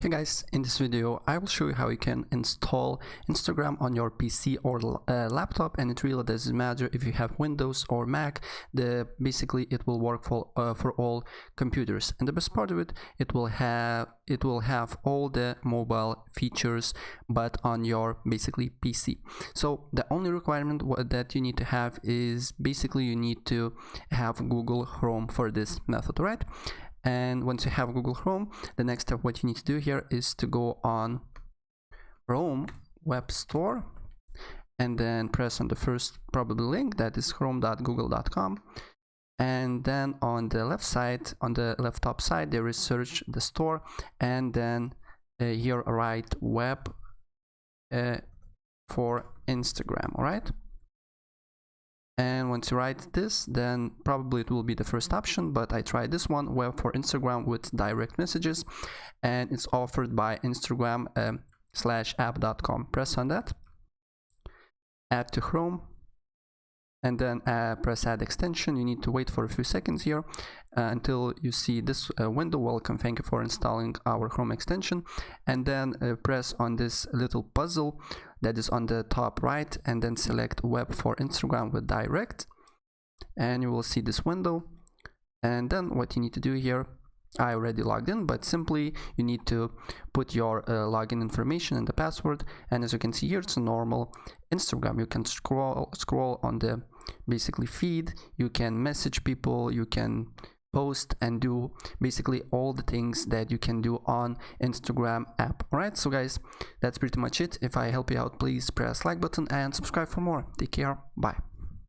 Hey guys, in this video I will show you how you can install Instagram on your PC or laptop, and it really doesn't matter if you have Windows or Mac. Basically it will work for all computers, and the best part of it, it will have all the mobile features but on your basically PC. So the only requirement that you need to have is basically you need to have Google Chrome for this method, right? And once you have Google Chrome, the next step what you need to do here is to go on Chrome Web Store and then press on the first probably link, that is chrome.google.com, and then on the left side, on the left top side, there is search the store, and then here write web for Instagram. All right. And once you write this, then probably it will be the first option, but I tried this one, web for Instagram with direct messages, and it's offered by Instagram /app.com. Press on that, add to Chrome, and then press add extension. You need to wait for a few seconds here until you see this window. Welcome, thank you for installing our Chrome extension, and then press on this little puzzle that is on the top right, and then select web for Instagram with direct, and you will see this window. And then what you need to do here, I already logged in, but simply you need to put your login information and the password, and as you can see here, it's a normal Instagram. You can scroll on the basically feed, you can message people, you can post and do basically all the things that you can do on Instagram app. Alright, so guys, that's pretty much it. If I help you out, please press like button and subscribe for more. Take care, bye.